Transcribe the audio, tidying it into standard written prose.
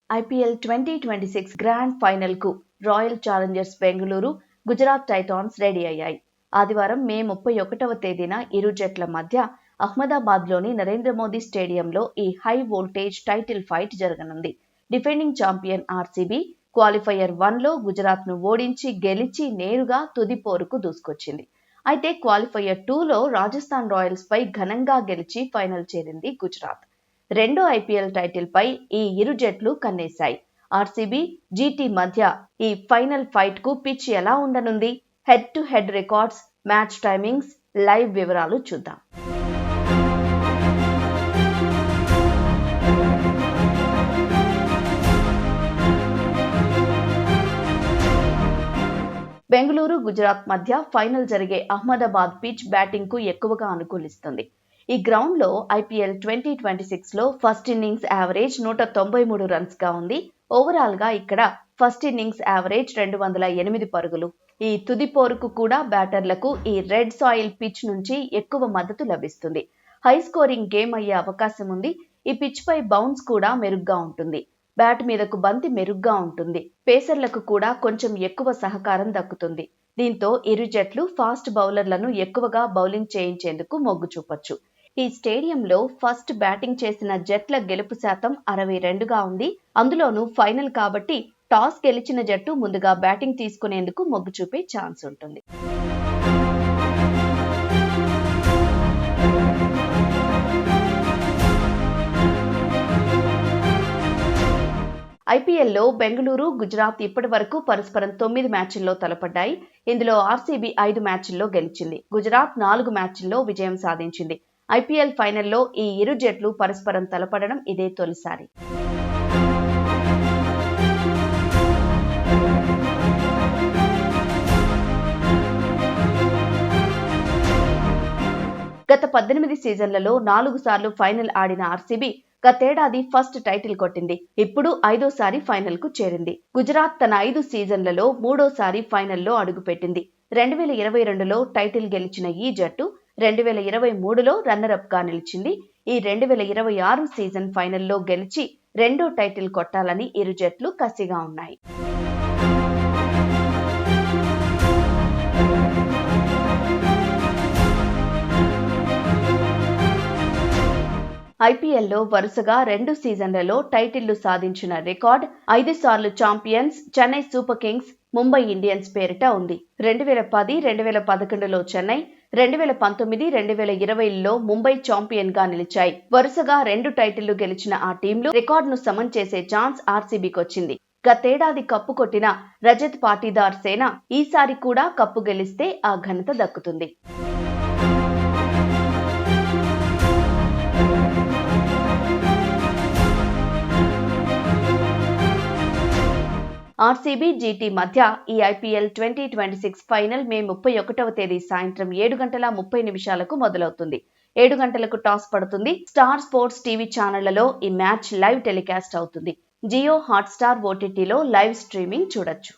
IPL 2026 grand final కు royal Challengers Bengaluru, Gujarat Titans ready అయ్యాయి. ఆదివారం మే 31వ తేదీన ఇరు జట్ల మధ్య అహ్మదాబాద్లోని నరేంద్ర మోదీ స్టేడియంలో ఈ హై వోల్టేజ్ టైటిల్ ఫైట్ జరగనుంది. డిఫెండింగ్ ఛాంపియన్ ఆర్సీబీ క్వాలిఫైయర్ 1లో గుజరాత్ను ఓడించి గెలిచి నేరుగా తుది పోరుకు దూసుకొచ్చింది. అయితే క్వాలిఫైయర్ 2లో రాజస్థాన్ రాయల్స్ పై ఘనంగా గెలిచి ఫైనల్ చేరింది గుజరాత్. రెండో ఐపీఎల్ టైటిల్ పై ఈ ఇరు జట్లు కన్నేశాయి. ఆర్సీబీ, జీటీ మధ్య ఈ ఫైనల్ ఫైట్ కు పిచ్ ఎలా ఉండనుంది? Head to head records, match timings, live వివరాలు చూద్దాం. బెంగళూరు, గుజరాత్ మధ్య ఫైనల్ జరిగే అహ్మదాబాద్ పిచ్ బ్యాటింగ్ కు ఎక్కువగా అనుకూలిస్తుంది. ఈ గ్రౌండ్ లో ఐపీఎల్ 2026లో ఫస్ట్ ఇన్నింగ్స్ యావరేజ్ 193 రన్స్ గా ఉంది. ఓవరాల్ గా ఇక్కడ ఫస్ట్ ఇన్నింగ్స్ యావరేజ్ 208 పరుగులు. ఈ తుది పోరుకు కూడా బ్యాటర్లకు ఈ రెడ్ సాయిల్ పిచ్ నుంచి ఎక్కువ మద్దతు లభిస్తుంది. హై స్కోరింగ్ గేమ్ అయ్యే అవకాశం ఉంది. ఈ పిచ్ పై బౌన్స్ కూడా మెరుగ్గా ఉంటుంది. బ్యాట్ మీదకు బంతి మెరుగ్గా ఉంటుంది. పేసర్లకు కూడా కొంచెం ఎక్కువ సహకారం దక్కుతుంది. దీంతో ఇరు జట్లు ఫాస్ట్ బౌలర్లను ఎక్కువగా బౌలింగ్ చేయించేందుకు మొగ్గు చూపొచ్చు. ఈ స్టేడియంలో ఫస్ట్ బ్యాటింగ్ చేసిన జట్ల గెలుపు శాతం 62గా ఉంది. అందులోనూ ఫైనల్ కాబట్టి టాస్ గెలిచిన జట్టు ముందుగా బ్యాటింగ్ తీసుకునేందుకు మొగ్గు చూపే ఛాన్స్ ఉంటుంది. ఐపీఎల్లో బెంగళూరు, గుజరాత్ ఇప్పటి వరకు పరస్పరం 9 మ్యాచ్ల్లో తలపడ్డాయి. ఇందులో ఆర్సీబీ 5 మ్యాచ్ల్లో గెలిచింది. గుజరాత్ 4 మ్యాచ్ల్లో విజయం సాధించింది. ఐపీఎల్ ఫైనల్లో ఈ ఇరు జట్లు పరస్పరం తలపడడం ఇదే తొలిసారి. గత 18 సీజన్లలో 4 సార్లు ఫైనల్ ఆడిన ఆర్సీబీ గతేడాది ఫస్ట్ టైటిల్ కొట్టింది. ఇప్పుడు 5వసారి ఫైనల్ కు చేరింది. గుజరాత్ తన 5 సీజన్లలో 3వసారి ఫైనల్లో అడుగుపెట్టింది. 2022లో టైటిల్ గెలిచిన ఈ జట్టు 2023లో రన్నరప్ గా నిలిచింది. ఈ 2026 సీజన్ ఫైనల్లో గెలిచి రెండో టైటిల్ కొట్టాలని ఇరు జట్లు కసిగా ఉన్నాయి. ఐపీఎల్లో వరుసగా 2 సీజన్లలో టైటిళ్లు సాధించిన రికార్డ్ 5 సార్లు champions Chennai super Kings, Mumbai Indians పేరిట ఉంది. 2010, 2011లో చెన్నై, 2019, 2020లో ముంబై ఛాంపియన్ గా నిలిచాయి. వరుసగా 2 టైటిళ్లు గెలిచిన ఆ టీంలు రికార్డును సమన్ చేసే ఛాన్స్ ఆర్సీబీకి వచ్చింది. గతేడాది కప్పు కొట్టిన రజత్ పాటీదార్ సేన ఈసారి కూడా కప్పు గెలిస్తే ఆ ఘనత దక్కుతుంది. ఆర్సీబీ, జీటీ మధ్య ఈ ఐపీఎల్ 2026 ఫైనల్ మే 31వ తేదీ సాయంత్రం 7:30 మొదలవుతుంది. 7 గంటలకు టాస్ పడుతుంది. స్టార్ స్పోర్ట్స్ టీవీ ఛానళ్లలో ఈ మ్యాచ్ లైవ్ టెలికాస్ట్ అవుతుంది. జియో హాట్స్టార్ ఓటీటీలో లైవ్ స్ట్రీమింగ్ చూడొచ్చు.